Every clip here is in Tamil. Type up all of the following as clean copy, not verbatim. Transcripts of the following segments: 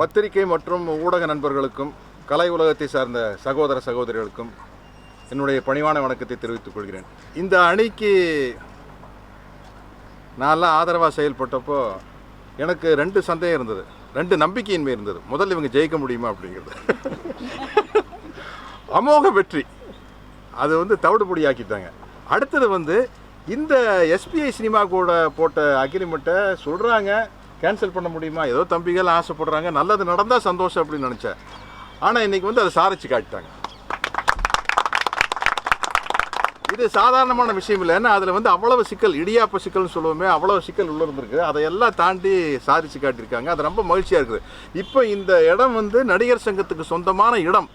பத்திரிகை மற்றும் ஊடக நண்பர்களுக்கும் கலை உலகத்தை சார்ந்த சகோதர சகோதரிகளுக்கும் என்னுடைய பணிவான வணக்கத்தை தெரிவித்துக் கொள்கிறேன். இந்த அணிக்கு நான்லாம் ஆதரவாக செயல்பட்டப்போ எனக்கு 2 சந்தேகம் இருந்தது, 2 நம்பிக்கையின்மை இருந்தது. முதல்ல இவங்க ஜெயிக்க முடியுமா அப்படிங்கிறது. அமோக வெற்றி, அது தவிடுபொடி ஆக்கிட்டாங்க. அடுத்தது இந்த எஸ்பிஐ சினிமா கூட போட்ட அக்ரிமெண்ட்டை சொல்கிறாங்க கேன்சல் பண்ண முடியுமா, ஏதோ தம்பிகள் ஆசைப்படுறாங்க, நல்லது நடந்தால் சந்தோஷம் அப்படின்னு நினச்சேன். ஆனால் இன்றைக்கி அதை சாதிச்சு காட்டிட்டாங்க. இது சாதாரணமான விஷயம் இல்லை. ஏன்னா அதில் அவ்வளவு சிக்கல், இடியாப்ப சிக்கல்னு சொல்லுவோமே, அவ்வளவு சிக்கல் உள்ள இருந்திருக்கு. அதையெல்லாம் தாண்டி சாதிச்சு காட்டியிருக்காங்க. அது ரொம்ப மகிழ்ச்சியாக இருக்குது. இப்போ இந்த இடம் நடிகர் சங்கத்துக்கு சொந்தமான இடம்.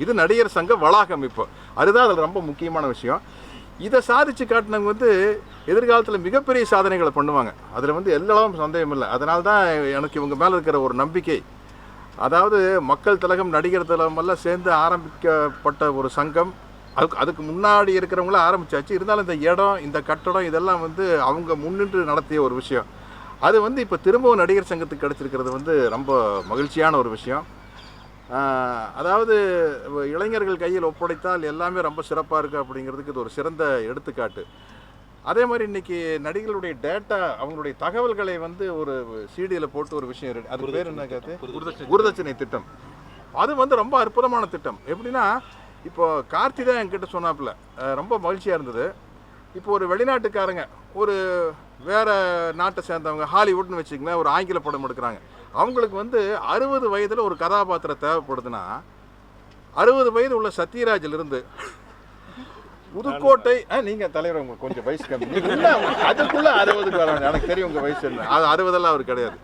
இது நடிகர் சங்க வளாகம். இப்போ அதுதான் அதில் ரொம்ப முக்கியமான விஷயம். இதை சாதிச்சு காட்டினவங்க எதிர்காலத்தில் மிகப்பெரிய சாதனைகளை பண்ணுவாங்க. அதில் எல்லாம் சந்தேகம் இல்லை. அதனால தான் எனக்கு இவங்க மேலே இருக்கிற ஒரு நம்பிக்கை. அதாவது மக்கள் திலகம், நடிகர் திலகம் எல்லாம் சேர்ந்து ஆரம்பிக்கப்பட்ட ஒரு சங்கம். அதுக்கு முன்னாடி இருக்கிறவங்கள ஆரம்பித்தாச்சு. இருந்தாலும் இந்த இடம், இந்த கட்டடம் இதெல்லாம் அவங்க முன்னின்று நடத்திய ஒரு விஷயம். அது இப்போ திரும்பவும் நடிகர் சங்கத்துக்கு கிடச்சிருக்கிறது ரொம்ப மகிழ்ச்சியான ஒரு விஷயம். அதாவது இளைஞர்கள் கையில் ஒப்படைத்தால் எல்லாமே ரொம்ப சிறப்பாக இருக்குது அப்படிங்கிறதுக்கு இது ஒரு சிறந்த எடுத்துக்காட்டு. அதே மாதிரி இன்றைக்கி நடிகர்களுடைய டேட்டா, அவங்களுடைய தகவல்களை ஒரு சிடியில் போட்டு ஒரு விஷயம், அது பேர் என்ன கேட்டு, குருதட்சணை திட்டம். அது ரொம்ப அற்புதமான திட்டம். எப்படின்னா, இப்போ கார்த்தி தான் என்கிட்ட சொன்னாப்புல, ரொம்ப மகிழ்ச்சியாக இருந்தது. இப்போ ஒரு வெளிநாட்டுக்காரங்க, ஒரு வேறு நாட்டை சேர்ந்தவங்க, ஹாலிவுட்னு வச்சுக்கங்களேன், ஒரு ஆங்கில படம் எடுக்கிறாங்க. அவங்களுக்கு 60 வயதில் ஒரு கதாபாத்திரம் தேவைப்படுதுன்னா, 60 வயது உள்ள சத்யராஜிலிருந்து புதுக்கோட்டை, நீங்கள் தலைவர் உங்க கொஞ்சம் வயசு கம்மி, அதுக்குள்ளே 60க்கு வராங்க. எனக்கு தெரியும் உங்கள் வயசு என்ன, அது 60 அவர் கிடையாது.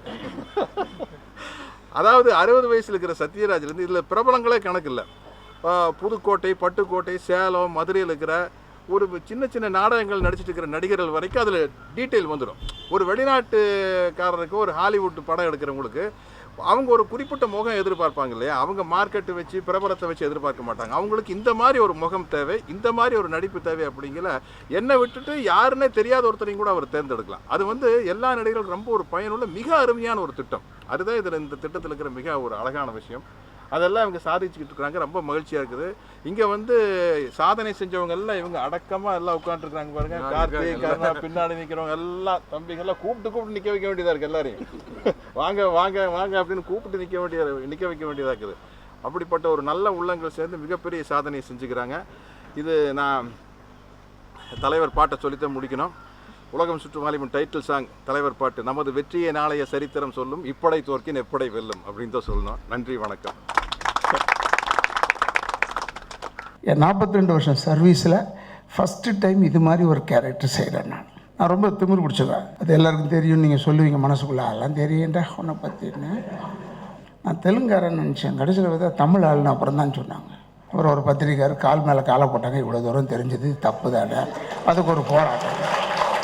அதாவது 60 வயசில் இருக்கிற சத்யராஜிலேருந்து, இதில் பிரபலங்களே கணக்கு இல்லை. புதுக்கோட்டை, பட்டுக்கோட்டை, சேலம், மதுரையில் இருக்கிற ஒரு சின்ன சின்ன நாடகங்கள் நடிச்சிட்டு இருக்கிற நடிகர்கள் வரைக்கும் அதில் டீட்டெயில் வந்துடும். ஒரு வெளிநாட்டுக்காரருக்கு, ஒரு ஹாலிவுட் படம் எடுக்கிறவங்களுக்கு அவங்க ஒரு குறிப்பிட்ட முகம் எதிர்பார்ப்பாங்க இல்லையா, அவங்க மார்க்கெட்டு வச்சு பிரபலத்தை வச்சு எதிர்பார்க்க மாட்டாங்க. அவங்களுக்கு இந்த மாதிரி ஒரு முகம் தேவை, இந்த மாதிரி ஒரு நடிப்பு தேவை. அப்படிங்கிற என்னை விட்டுட்டு யாருன்னே தெரியாத ஒருத்தரையும் கூட அவர் தேர்ந்தெடுக்கலாம். அது எல்லா நடிகர்களுக்கும் ரொம்ப ஒரு பயனுள்ள மிக அருமையான ஒரு திட்டம். அதுதான் இதில் இந்த திட்டத்தில் இருக்கிற மிக ஒரு அழகான விஷயம். அதெல்லாம் இவங்க சாதிச்சுக்கிட்டு இருக்கிறாங்க. ரொம்ப மகிழ்ச்சியாக இருக்குது. இங்கே சாதனை செஞ்சவங்க எல்லாம் இவங்க அடக்கமாக எல்லாம் உட்காந்துருக்குறாங்க பாருங்க. கார்த்தி, கருணா, பின்னாடி நிற்கிறவங்க எல்லாம் தம்பிங்கெல்லாம் கூப்பிட்டு நிற்க வைக்க வேண்டியதாக இருக்குது. எல்லாரையும் வாங்க வாங்க வாங்க அப்படின்னு கூப்பிட்டு நிற்க வைக்க வேண்டியதாக இருக்குது. அப்படிப்பட்ட ஒரு நல்ல உள்ளங்கள் சேர்ந்து மிகப்பெரிய சாதனையை செஞ்சுக்கிறாங்க. இது நான் தலைவர் பாட்டை சொல்லித்தான் முடிக்கணும். உலகம் சுற்றும் வாலிபன் டைட்டில் சாங் தலைவர் பாட்டு, நமது வெற்றியை நாளைய சரித்திரம் சொல்லும், இப்படை தோற்கின் எப்படை வெல்லும் அப்படின்னு தான் சொல்லணும். நன்றி, வணக்கம். என் 42 வருஷம் சர்வீஸில் ஃபஸ்ட்டு டைம் இது மாதிரி ஒரு கேரக்டர் செய்கிறேன். நான் ரொம்ப திமிர் பிடிச்சவேன். அது எல்லாருக்கும் தெரியும், நீங்கள் சொல்லுவீங்க மனசுக்குள்ளே, அதெல்லாம் தெரியுண்டா உன்னை பற்றின்னு. நான் தெலுங்காரன்னு நினச்சேன். கடைசியில் பார்த்தா தமிழ் ஆளுன்னு அப்புறம் தான் சொன்னாங்க. அப்புறம் ஒரு பத்திரிக்காரர் கால் மேலே காலை போட்டாங்க. இவ்வளோ தூரம் தெரிஞ்சது தப்பு தானே, அதுக்கு ஒரு போராட்டம்.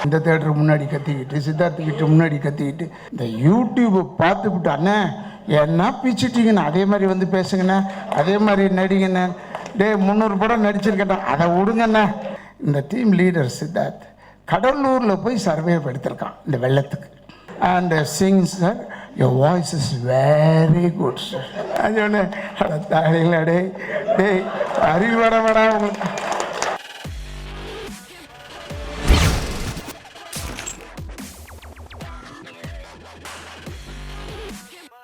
இந்த தேட்டருக்கு முன்னாடி கத்திக்கிட்டு, சித்தார்த்துக்கிட்ட முன்னாடி கத்திக்கிட்டு, இந்த யூடியூப்பை பார்த்துக்கிட்டு, அண்ணே என்ன பிச்சுட்டிங்கண்ணா, அதே மாதிரி பேசுங்கண்ணே, அதே மாதிரி நடிங்கண்ணே, 300 படம் நடிச்சிருக்கேன், அதை விடுங்கண்ணே. இந்த டீம் லீடர் சித்தார்த் கடலூரில் போய் சர்வே எடுத்திருக்கான் இந்த வெள்ளத்துக்கு. And Singh sir, your voice is very good sir. அது ஒன்று தாடிங்களா, டே அறிவு வர வேடா உங்களுக்கு.